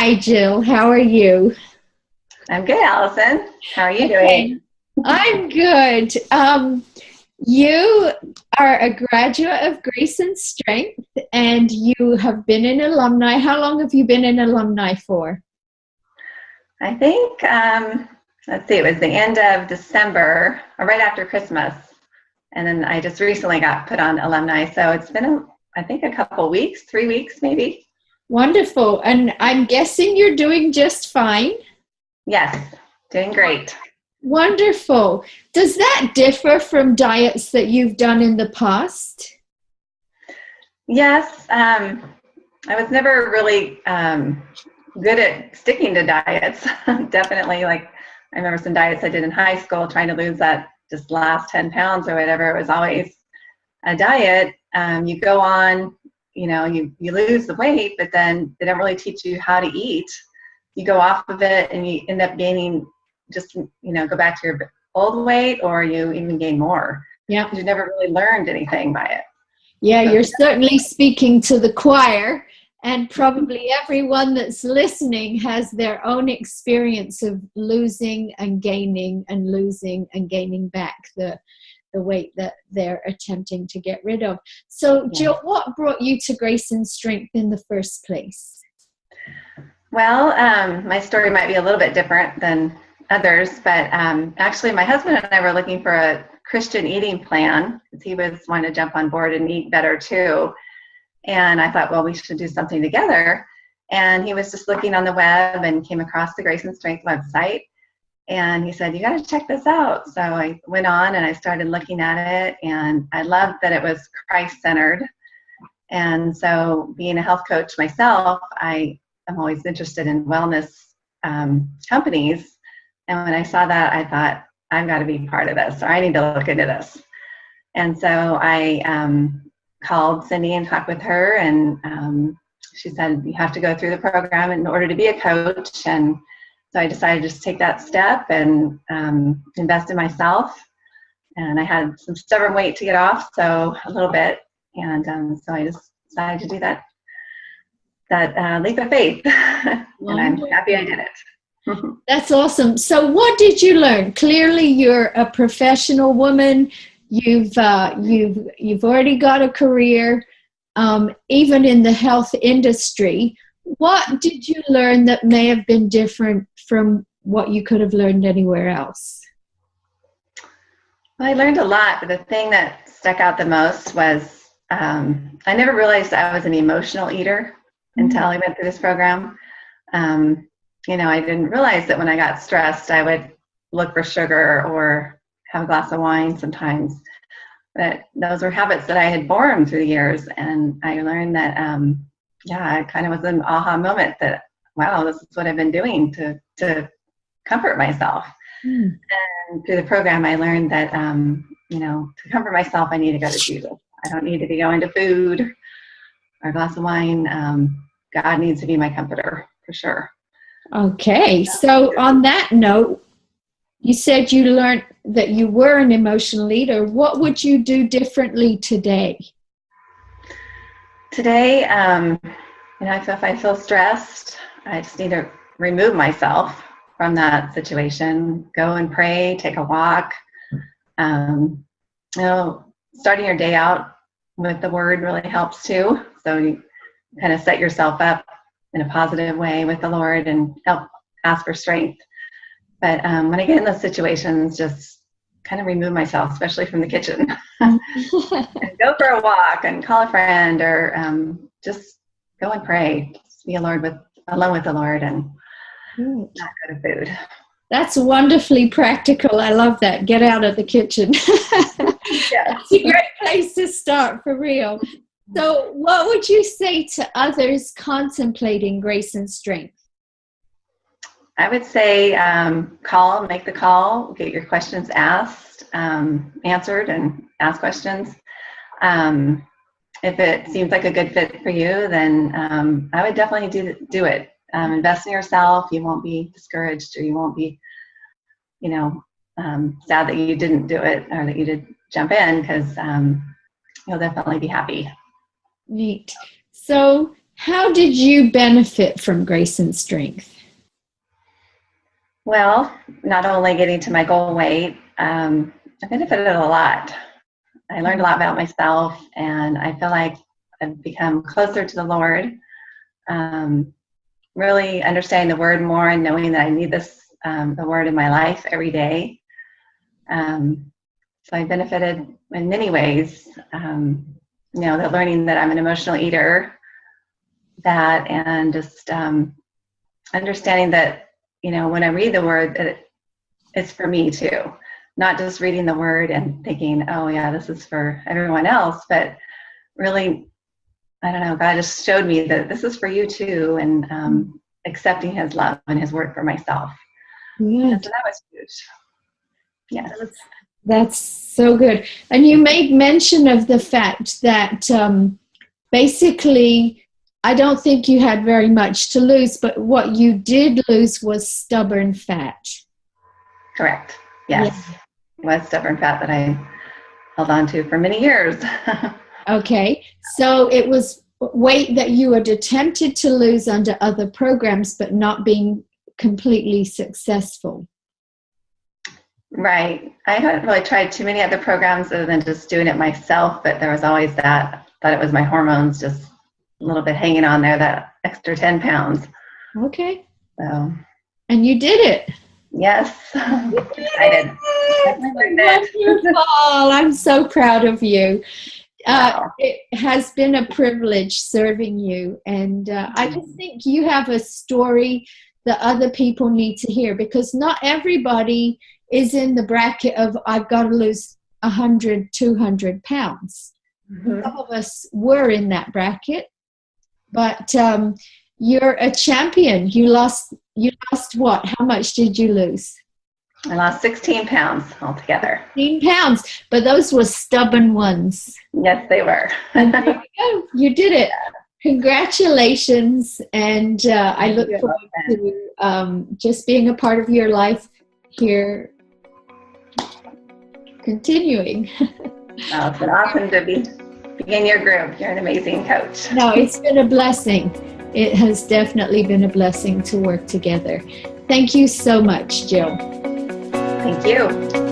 Hi, Jill. How are you? I'm good, Allison. How are you Okay, doing? I'm good. You are a graduate of Grace and Strength, and you have been an alumni. How long have you been an alumni for? I think, let's see, it was the end of December, or right after Christmas. And then I just recently got put on alumni. So it's been, I think, a couple weeks, 3 weeks maybe. Wonderful. And I'm guessing you're doing just fine. Yes, doing great. Wonderful. Does that differ from diets that you've done in the past? Yes, I was never really good at sticking to diets. Definitely, like I remember some diets I did in high school trying to lose that just last 10 pounds or whatever. It was always a diet. You go on, you lose the weight, but then they don't really teach you how to eat. You go off of it and you end up gaining just, go back to your old weight, or you even gain more. Yeah. You never really learned anything by it. Yeah, So, you're certainly speaking to the choir, and probably everyone that's listening has their own experience of losing and gaining and losing and gaining back the weight that they're attempting to get rid of. So, yeah. Jill, what brought you to Grace and Strength in the first place? Well, my story might be a little bit different than others, but actually my husband and I were looking for a Christian eating plan because he was wanting to jump on board and eat better too. And I thought, well, we should do something together. And he was just looking on the web and came across the Grace and Strength website. And he said, you got to check this out. So I went on and I started looking at it, and I loved that it was Christ-centered. And so being a health coach myself, I'm always interested in wellness companies. And when I saw that, I thought, I've got to be part of this, or I need to look into this. And so I called Cindy and talked with her, and she said, you have to go through the program in order to be a coach. And so I decided to just take that step and invest in myself. And I had some stubborn weight to get off, so a little bit. And so I just decided to do that leap of faith. And I'm happy I did it. That's awesome. So what did you learn? Clearly you're a professional woman. You've already got a career, even in the health industry. What did you learn that may have been different from what you could have learned anywhere else? Well, I learned a lot, but the thing that stuck out the most was I never realized I was an emotional eater until I went through this program. I didn't realize that when I got stressed, I would look for sugar or have a glass of wine sometimes. But those were habits that I had borne through the years. And I learned that, it kind of was an aha moment that, wow, this is what I've been doing to comfort myself. And through the program, I learned that, to comfort myself, I need to go to Jesus. I don't need to be going to food or a glass of wine. God needs to be my comforter, for sure. Okay, so on that note, you said you learned that you were an emotional eater. What would you do differently today? Today, if I feel stressed, I just need to remove myself from that situation. Go and pray, take a walk. Starting your day out with the Word really helps too. So you kind of set yourself up in a positive way with the Lord and help ask for strength. But when I get in those situations, just kind of remove myself, especially from the kitchen. And go for a walk and call a friend, or just go and pray. Just be alone with the Lord and not go to food. That's wonderfully practical. I love that. Get out of the kitchen. Yeah. That's a great place to start, for real. So what would you say to others contemplating Grace and Strength? I would say make the call, get your questions answered, and ask questions. If it seems like a good fit for you, then I would definitely do it. Invest in yourself. You won't be discouraged, or you won't be, sad that you didn't do it or that you did jump in, because you'll definitely be happy. Neat. So How did you benefit from Grace and Strength? Well, not only getting to my goal weight, I benefited a lot. I learned a lot about myself, and I feel like I've become closer to the Lord. Really understanding the Word more and knowing that I need this, the Word in my life every day. So I benefited in many ways. The learning that I'm an emotional eater, that, and just understanding that, when I read the Word, it's for me too. Not just reading the Word and thinking, oh yeah, this is for everyone else, but really, I don't know, God just showed me that this is for you too, and accepting His love and His Word for myself. Yeah. So that was huge. Yes. That's so good. And you made mention of the fact that basically, I don't think you had very much to lose, but what you did lose was stubborn fat. Correct. Yes. Yeah. It was stubborn fat that I held on to for many years. Okay. So it was weight that you had attempted to lose under other programs, but not being completely successful. Right. I hadn't really tried too many other programs other than just doing it myself, but there was always that, thought it was my hormones just a little bit hanging on there, that extra 10 pounds. Okay. So. And you did it. Yes. I did. Wonderful. I'm so proud of you. Wow. It has been a privilege serving you. And I just think you have a story that other people need to hear, because not everybody is in the bracket of I've got to lose 100, 200 pounds. Mm-hmm. Some of us were in that bracket, but you're a champion. You lost what? How much did you lose? I lost 16 pounds altogether. 16 pounds, but those were stubborn ones. Yes, they were. And there you go. You did it. Congratulations. And I look forward to just being a part of your life here, continuing. Oh, it's been awesome to be in your group. You're an amazing coach. No, it's been a blessing. It has definitely been a blessing to work together. Thank you so much, Jill. Thank you.